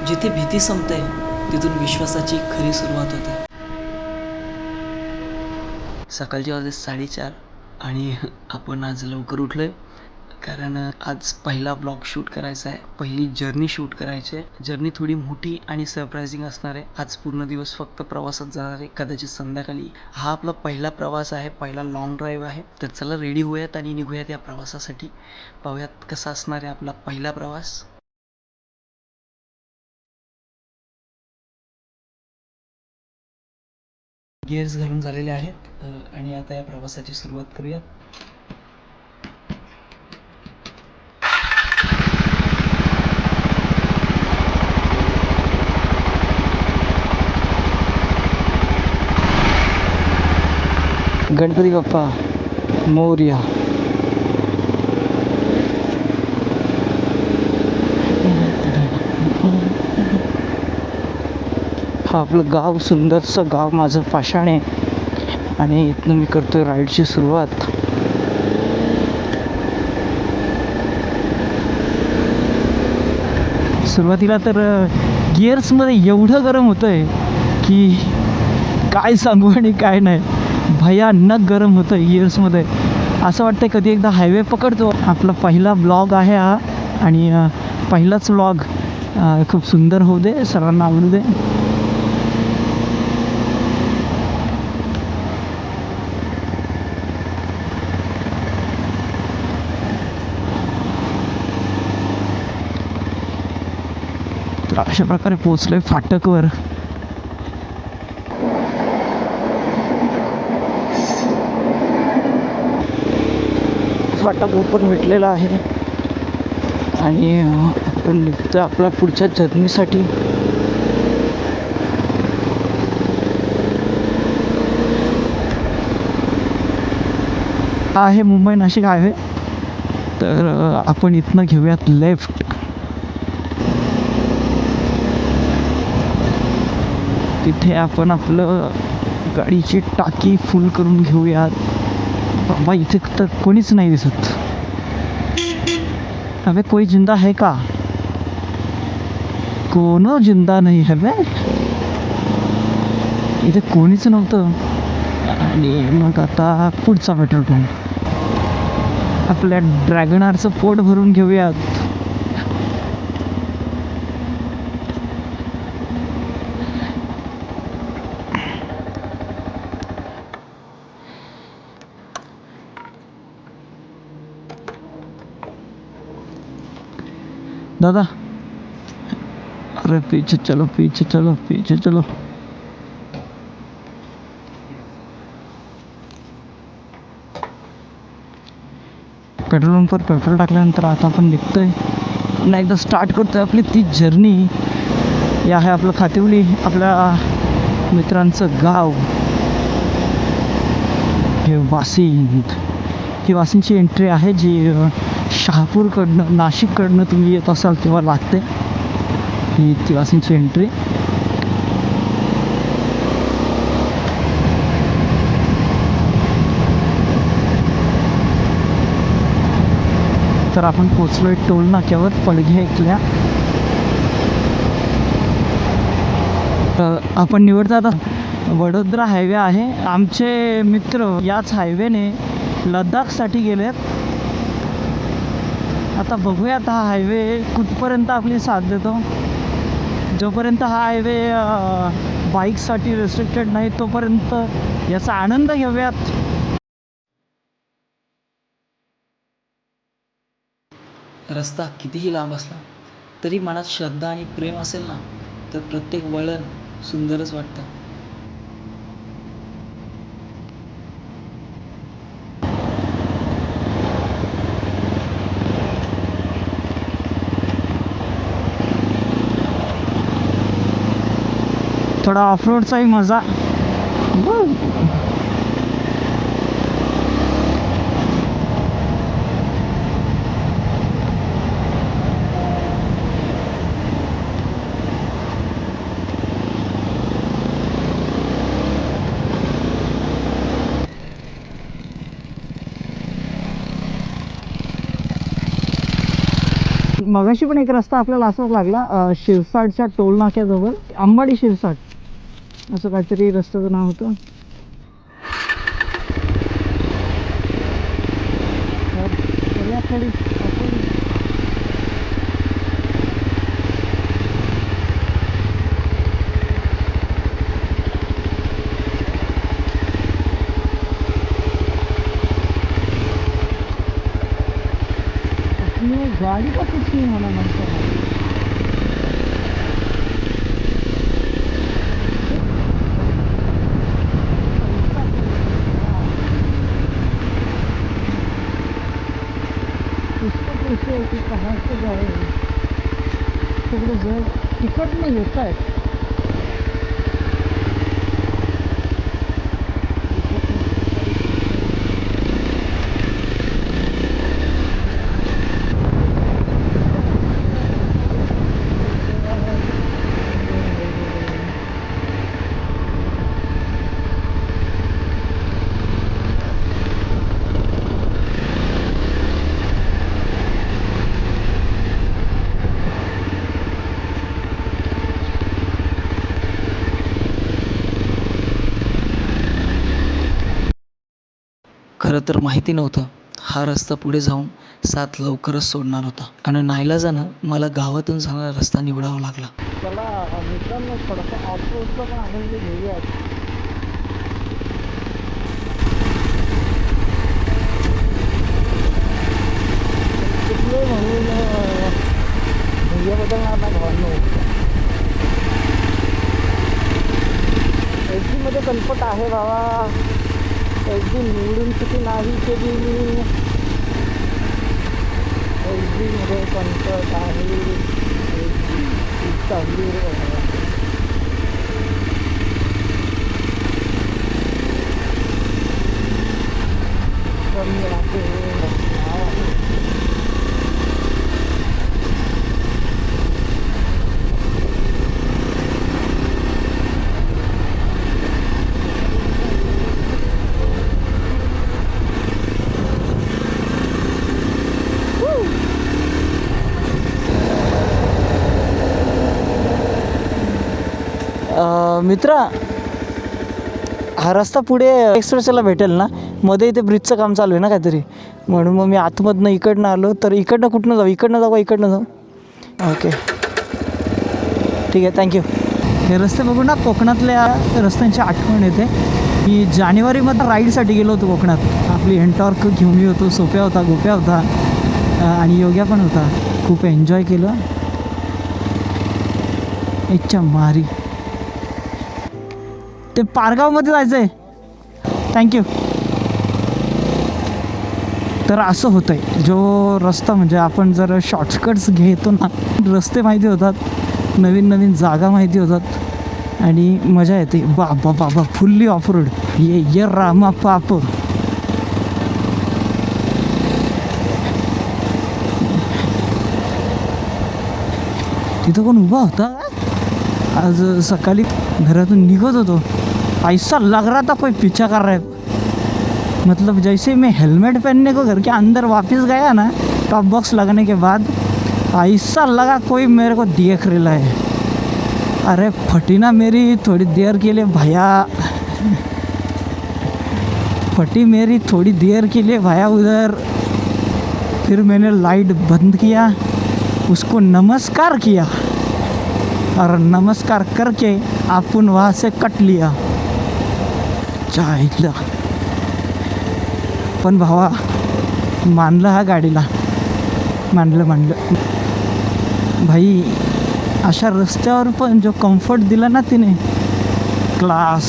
जिथे भीती संपते तिथून विश्वासाची खरी सुरुवात होते. सकाळचे वाजले 4:30 आणि आपण आज लवकर उठलो आहे, कारण आज पहिला ब्लॉग शूट करायचा आहे, पहिली जर्नी शूट करायची आहे. जर्नी थोडी मोठी आणि सरप्रायझिंग असणार आहे. आज पूर्ण दिवस फक्त प्रवासात जाणार आहे, कदाचित संध्याकाळी. हा आपला पहिला प्रवास आहे, पहिला लॉंग ड्राईव्ह आहे. तर चला रेडी होऊयात आणि निघूयात या प्रवासासाठी. पाहूयात कसा असणार आहे आपला पहिला प्रवास. गिअर्स घालून झालेले आहेत आणि आता या प्रवासाची सुरुवात करूयात. गणपती बाप्पा मोरया. हा आपलं गाव, सुंदरसं गाव माझं पाषाण आहे आणि इथनं मी करतोय राईडची सुरुवात. सुरुवातीला तर गिअर्समध्ये एवढं गरम होतं आहे की काय सांगू आणि काय नाही. भयानक गरम होतं गिअर्समध्ये. असं वाटतं कधी एकदा हायवे पकडतो. आपला पहिला ब्लॉग आहे हा आणि पहिलाच ब्लॉग खूप सुंदर होऊ दे, सर्वांना आवडू दे. तर अशा प्रकारे पोचलोय फाटकवर. फाटक ओपन भेटलेला आहे आणि आपण निघतो आपल्या पुढच्या जर्नीसाठी. हा आहे मुंबई नाशिक हायवे. तर आपण इथनं घेऊयात लेफ्ट. तिथे आपण आपलं गाडीची टाकी फुल करून घेऊयात. बाबा इथे तर कोणीच नाही दिसत. अबे कोई जिंदा है का? कोनो जिंदा नाही है बे. इथे कोणीच नव्हतं. आणि मग आता पुढचा पेट्रोल पंप. आपल्या ड्रॅगनारचं पोट भरून घेऊयात. दादा अरे पीछे चलो, पीछे चलो, पीछे चलो. पेट्रोल पंपवर पेट्रोल टाकल्यानंतर आता आपण निघतोय. पुन्हा एकदा स्टार्ट करतोय आपली ती जर्नी. हे आहे आपलं खातिवली, आपल्या मित्रांचं गाव. हे वासिंद. ही वासिंदची एंट्री आहे जी शहापूरकडनं, नाशिककडनं तुम्ही येत असाल तेव्हा लागते. ही ती वासिंदची एंट्री. तर आपण पोचलोय टोल नाक्यावर पडघे इथल्या. आपण निवडता आता वडोदरा हायवे आहे. आमचे मित्र याच हायवेने लडाखसाठी गेलेत. आता बघूयात हा हायवे कुठपर्यंत आपली साथ देतो. जोपर्यंत हा हायवे बाईकसाठी रेस्ट्रिक्टेड नाही तोपर्यंत याचा आनंद घेऊयात. रस्ता कितीही लांब असला तरी मनात श्रद्धा आणि प्रेम असेल ना, तर प्रत्येक वळण सुंदरच वाटतं. थोडा ऑफरोडचाही मजा. मगाशी पण एक रस्ता आपल्याला असाच लागला, शिरसाटच्या टोल नाक्याजवळ, अंबाडी शिरसाट असं काहीतरी रस्त्याचं नाव होतं. गाड़ी का कुछ नहीं होना मानता है. इसको कैसे कि कहाँ से जाए, तो टिकट नहीं होता है. खरं तर माहिती नव्हतं हा रस्ता पुढे जाऊन 7 लवकरच सोडणार होता आणि नाईलाजानं मला गावातून जाणारा रस्ता निवडावा लागला. चला मित्रांनो, थोडासा ऑफ रोडचा पण आनंद घेऊया. कुठले म्हणून भैयाबद्दल आता भावनो मध्ये कन्फर्ट आहे बाबा. एचडी निवडून किती नाही केली मी, एचडी मध्ये कन्फर्ट आहे. चांगली कमी राहते. मित्रा, हा रस्ता पुढे एक्सप्रेसला भेटेल ना? मध्ये इथे ब्रिजचं काम चालू आहे ना काहीतरी, म्हणून मग मी आतमधनं इकडनं आलो. तर इकडनं कुठनं जाऊ, इकडनं जाऊ का इकडनं जाऊ? ओके ठीक आहे, थँक्यू. हे रस्ते बघून ना कोकणातल्या रस्त्यांची आठवण येते. मी जानेवारीमध्ये राईडसाठी गेलो होतो कोकणात. आपली एनटॉर्क घेऊन मी होतो. सोप्या होता, गोप्या होता आणि योग्या पण होता. खूप एन्जॉय केलं. इच्छा मारी. ते पारगावमध्ये जायचं आहे. थँक्यू. तर असं होतं आहे जो रस्ता, म्हणजे आपण जर शॉर्टकट्स घेतो ना, रस्ते माहिती होतात, नवीन नवीन जागा माहिती होतात आणि मजा येते. बाबा बाबा, फुल्ली ऑफ रोड. ये रामा पाप. तिथं कोण उभा होता आज सकाळी? घरातून निघत होतो, ऐसा लग रहा था कोई पीछा कर रहा है. मतलब जैसे मैं हेलमेट पहनने को घर के अंदर वापस गया ना, टॉप बॉक्स लगने के बाद, ऐसा लगा कोई मेरे को देख रहा है. अरे फटी ना मेरी थोड़ी देर के लिए भैया, फटी मेरी थोड़ी देर के लिए भैया उधर. फिर मैंने लाइट बंद किया, उसको नमस्कार किया और नमस्कार करके आपण वहाँ से कट लिया. चायला पण भावा, मानलं हा गाडीला, मानलं भाई. अशा रस्त्यावर पण जो कम्फर्ट दिला ना तिने, क्लास.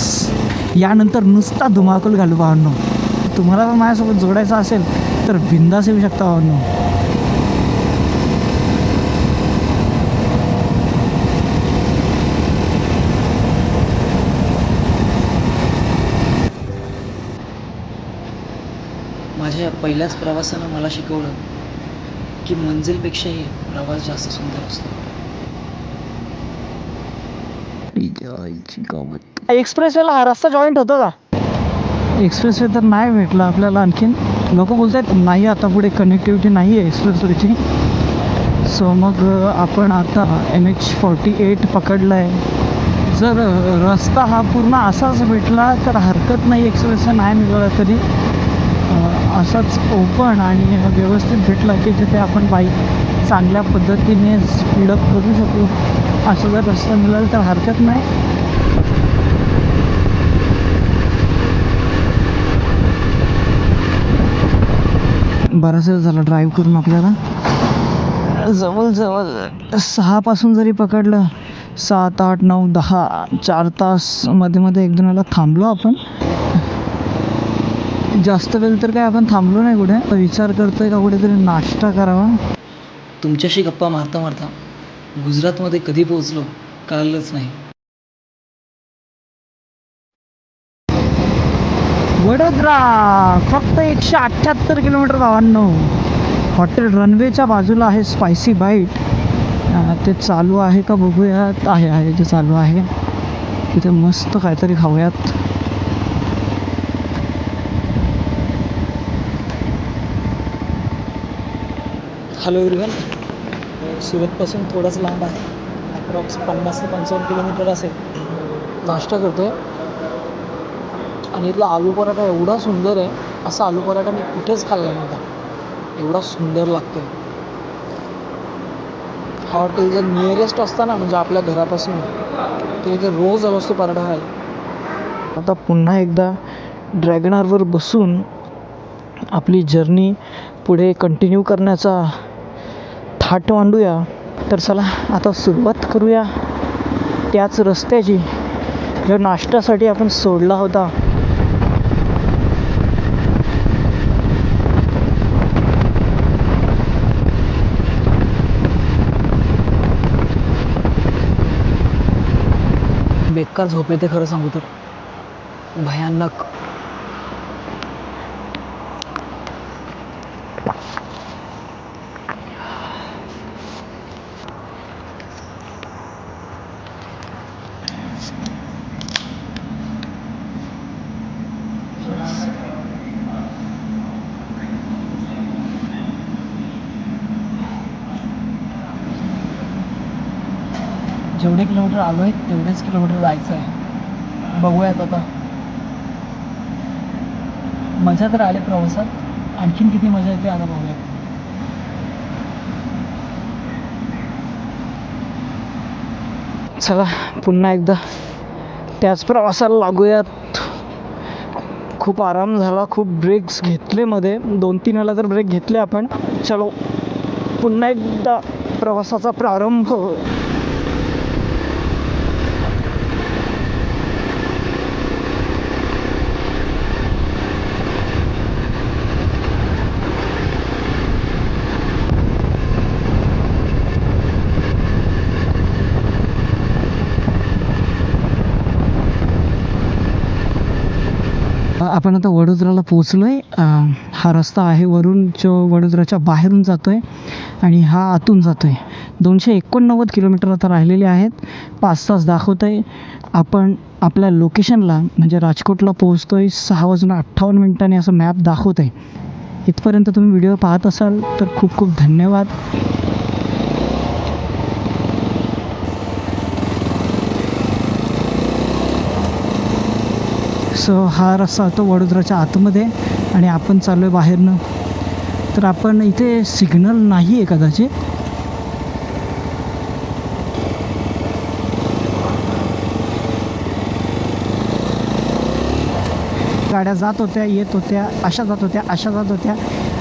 यानंतर नुसता धुमाकूल घालू भावांनो. तुम्हाला पण माझ्यासोबत जोडायचं असेल तर बिंदास येऊ शकता भावांनो. माझ्या पहिल्याच प्रवासानं मला शिकवलं की मंजिलपेक्षाही प्रवास जास्त सुंदर असतो. एक्सप्रेसवेला हा रस्ता जॉईंट होतो का? एक्सप्रेसवे तर नाही भेटला आपल्याला आणखीन. लोक बोलत आहेत नाही, आता पुढे कनेक्टिव्हिटी नाही आहे एक्सप्रेसवेची. सो मग आपण आता MH48 पकडलं आहे. जर रस्ता हा पूर्ण असाच भेटला तर हरकत नाही, एक्सप्रेसचं नाही मिळालं तरी असाच ओपन आणि व्यवस्थित भेटला की जिथे आपण बाईक चांगल्या पद्धतीने स्पीडअप करू शकू, असं जर रस्ता मिळाला तर हरकत नाही. बराच वेळ झाला ड्राईव्ह करून आपल्याला. जवळजवळ 6 जरी पकडलं, 7, 8, 9, 10, 4 तास मध्ये मध्ये एक दोन वेळेला थांबलो आपण. जास्त वेळ तर काय आपण थांबलो नाही कुठे. विचार करतोय का कुठेतरी नाश्ता करावा. तुमच्याशी गप्पा मारता मारता गुजरातमध्ये कधी पोहोचलो कळलंच नाही. वडोदरा फक्त 178 किलोमीटर भावांनो. हॉटेल रनवेच्या बाजूला आहे स्पायसी बाईट. ते चालू आहे का बघूयात. आहे ते चालू आहे. तिथे मस्त काहीतरी खाऊयात. Hello everyone. सुरतपासून थोडंच लांब आहे, अप्रॉक्स 50 ते 55 किलोमीटर असेल. नाश्ता करतो आहे आणि इथला आलू पराठा एवढा सुंदर आहे, असा आलू पराठा मी कुठेच खाल्ला नव्हता. एवढा सुंदर लागतो. हा हॉटेल जर नियरेस्ट असतं ना, म्हणजे आपल्या घरापासून, तर इथे रोज असतो पराठा खायला. आता पुन्हा एकदा ड्रॅगनरवर बसून आपली जर्नी पुढे कंटिन्यू करण्याचा थाट मांडूया. तर चला आता सुरुवात करूया त्याच रस्त्याची जो नाश्त्यासाठी आपण सोडला होता. बेकार झोप येते खरं सांगू तर, भयानक. जेवढे किलोमीटर आलो आहे तेवढेच किलोमीटर जायचं आहे. बघूयात आता. मजा तर आली प्रवासात, आणखीन किती मजा येते आता बघूयात. चला पुन्हा एकदा त्याच प्रवासाला लागूयात. खूप आराम झाला, खूप ब्रेक्स घेतले मध्ये, 2-3 वेळा तर ब्रेक घेतले आपण. चलो पुन्हा एकदा प्रवासाचा प्रारंभ. आपण आता वडोदराला पोचलो आहे. हा रस्ता आहे वरून जो वडोदराच्या बाहेरून जातो आहे आणि हा आतून जातो आहे. 289 किलोमीटर आता राहिलेले आहेत. 5 तास दाखवत आहे. आपण आपल्या लोकेशनला म्हणजे राजकोटला पोहोचतो आहे 6:58 असं मॅप दाखवत आहे. इथपर्यंत तुम्ही व्हिडिओ पाहत असाल तर खूप खूप धन्यवाद. सो हा रस्ता होतो वडोदराच्या आतमध्ये आणि आपण चाललो आहे बाहेरनं. तर आपण इथे सिग्नल नाही आहे कदाचित. गाड्या जात होत्या, येत होत्या, अशा जात होत्या, अशा जात होत्या,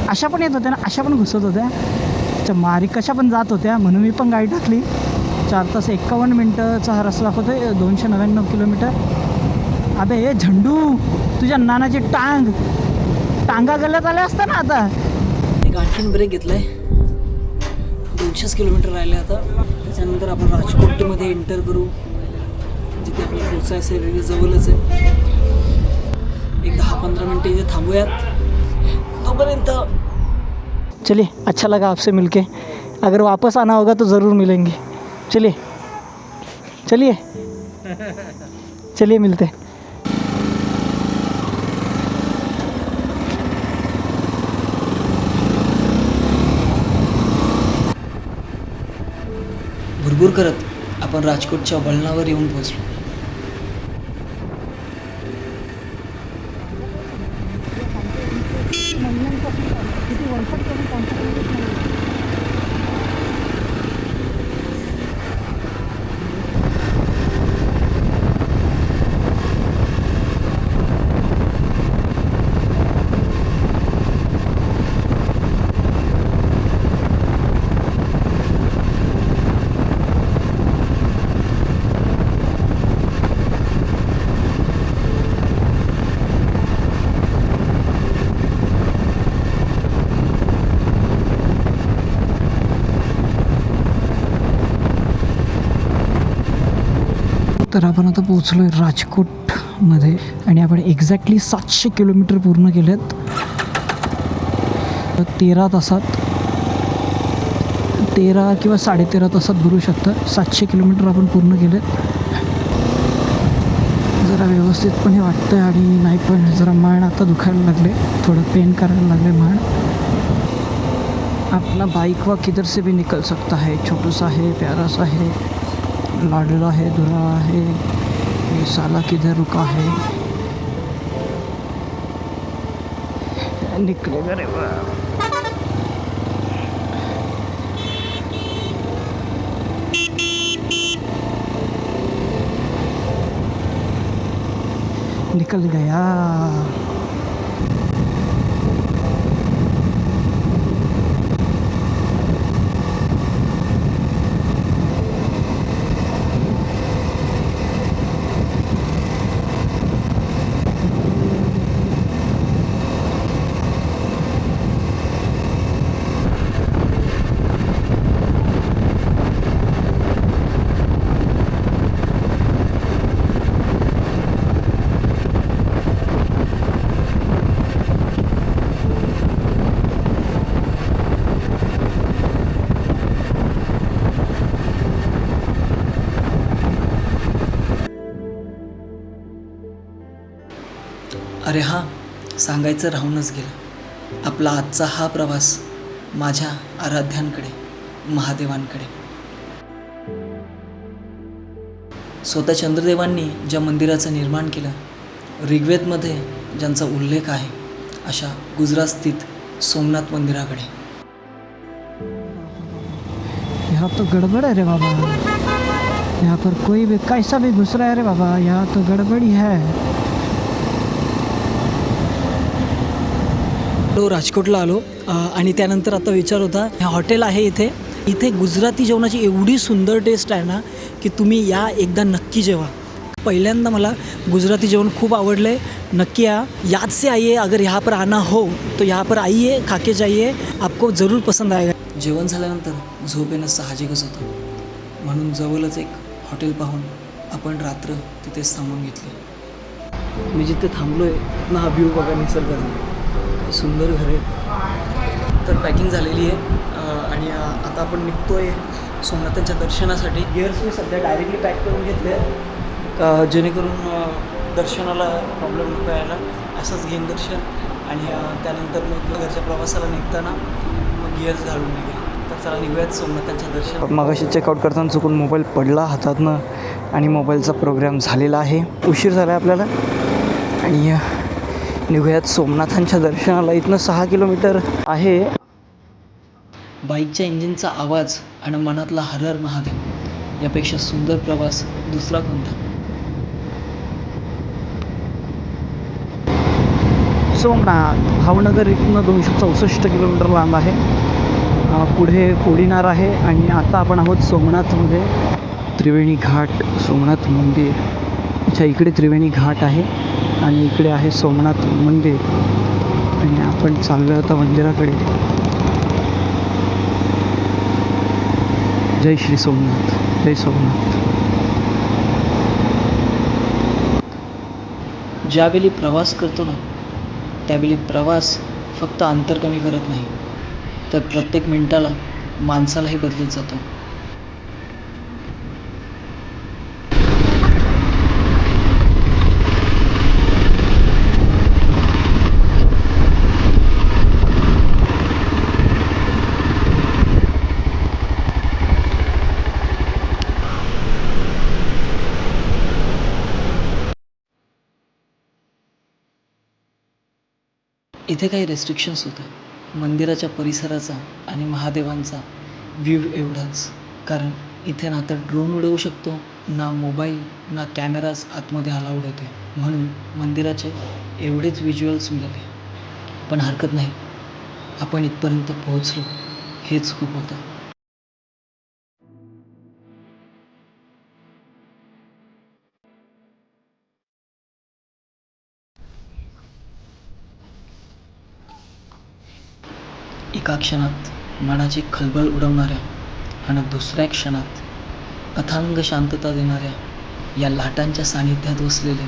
अशा पण येत होत्या ना, अशा पण घुसत होत्या. त्या मारी कशा पण जात होत्या, म्हणून मी पण गाडी टाकली. 4 तास 51 मिनटाचा हा रस्ता दाखवतो आहे. 299 किलोमीटर. अबे हे झंडू, तुझ्या नानाची टांगा गल्ल्यात आल्या असता ना. आता एक आणखीन ब्रेक घेतला आहे. 200 किलोमीटर राहिले आता. त्याच्यानंतर आपण राजकोटमध्ये एंटर करू, जिथे आपल्याला पोचायचं आहे. रेल्वे जवळच आहे. एक 10-15 मिनटं इथे थांबूयात. तोपर्यंत चलिए, अच्छा लगा आपसे मिलके. अगर वापस आना होगा तो ज़रूर मिलेंगे. चलिए चलिए चलिए मिलते. भुरभुर करत आपण राजकोटच्या वळणावर येऊन पोहोचलो. तर आपण आता पोचलो आहे राजकोटमध्ये आणि आपण एक्झॅक्टली 700 किलोमीटर पूर्ण केलेत 13 तासात. 13 किंवा 13.5 तासात भरू शकतं. 700 किलोमीटर आपण पूर्ण केलेत. जरा व्यवस्थितपणे वाटतं आणि नाही पण जरा मान आता दुखायला लागले, थोडं पेन करायला लागले मान. अपना बाइक वा किधर से भी निकल सकता है. छोटूसा है, प्यारा सा है, लाडला है, दुल्हा है, ये साला किधर रुका है. निकलेगा रे वाह. निकल गया. अरे हां, सांगायचं राहूनच गेलं. आपला आजचा हा प्रवास माझ्या आराध्यांकडे, महादेवांकडे. स्वतः चंद्रदेवांनी ज्या मंदिराचं निर्माण केलं, ऋग्वेदमध्ये ज्यांचा उल्लेख आहे, अशा गुजरात स्थित सोमनाथ मंदिराकडे. यहाँ तो गड़बड़ है रे बाबा. यहाँ पर कोई भी कैसा भी घुस रहा है रे बाबा. यहाँ तो गड़बड़ी है. राजकोटला आलो आणि त्यानंतर आता विचार होता, हे हॉटेल आहे इथे गुजराती जेवणाची एवढी सुंदर टेस्ट आहे ना की तुम्ही या एकदा नक्की जेवा. पहिल्यांदा मला गुजराती जेवण खूप आवडलं आहे. नक्की याद से आइए. अगर यहाँ पर आना हो तो यहाँ पर आइए, खा के जाइए, आपको ज़रूर पसंद आएगा. जेवण झाल्यानंतर झोप येणं साहजिकच होतं, म्हणून जवळच एक हॉटेल पाहून आपण रात्र तिथेच थांबून घेतली. मी जिथे थांबलो आहे ना, हा व्ह्यू बघा निसर्गाचा. सुंदर घर आहे. तर पॅकिंग झालेली आहे आणि आता आपण निघतो आहे सोमनाथांच्या दर्शनासाठी. गिअर्स मी सध्या डायरेक्टली पॅक करून घेतले जेणेकरून दर्शनाला प्रॉब्लेम नको यायला. असंच घेईन दर्शन आणि त्यानंतर मग घरच्या प्रवासाला निघताना मग गिअर्स घालून निघेल. तर चला निघूयात सोमनाथांच्या दर्शन. मगाशी चेकआउट करताना चुकून मोबाईल पडला हातातनं आणि मोबाईलचा प्रोग्राम झालेला आहे. उशीर झाला आहे आपल्याला आणि निघूयात सोमनाथांच्या दर्शनाला. इथनं 6 किलोमीटर आहे. बाईकच्या इंजिनचा आवाज आणि मनातला हर हर महादेव यापेक्षा सुंदर प्रवास दुसरा कोणता. सोमनाथ भावनगर इथनं 264 किलोमीटर लांब आहे. पुढे कोडीनार आहे आणि आता आपण आहोत सोमनाथमध्ये. त्रिवेणी घाट, सोमनाथ मंदिर. अच्छा, इकडे त्रिवेणी घाट आहे आणि इकडे आहे सोमनाथ मंदिर आणि आपण चाललो आता मंदिराकडे. जय श्री सोमनाथ, जय सोमनाथ. ज्यावेळी प्रवास करतो ना, त्यावेळी प्रवास फक्त अंतर कमी करत नाही, तर प्रत्येक मिनिटाला माणसालाही बदलत जातो. इथे काही रेस्ट्रिक्शन्स होत्या मंदिराच्या परिसराचा आणि महादेवांचा व्ह्यू एवढाच. कारण इथे ना तर ड्रोन उडवू शकतो, ना मोबाईल, ना कॅमेराज आतमध्ये अलाउड होते. म्हणून मंदिराचे एवढेच व्हिज्युअल्स मिळाले. पण हरकत नाही, आपण इथपर्यंत पोहोचलो हेच खूप होतं. एका क्षणात मनाची खळबळ उडवणाऱ्या आणि दुसऱ्या क्षणात अथांग शांतता देणाऱ्या या लाटांच्या सानिध्यात बसलेले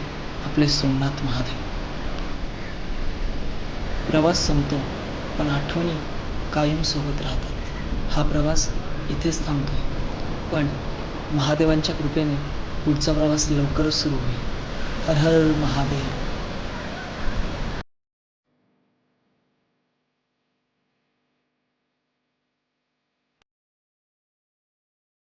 आपले सोमनाथ महादेव. प्रवास संपतो, पण आठवणी कायम सोबत राहतात. हा प्रवास इथेच थांबतो, पण महादेवांच्या कृपेने पुढचा प्रवास लवकरच सुरू होईल. हर हर महादेव.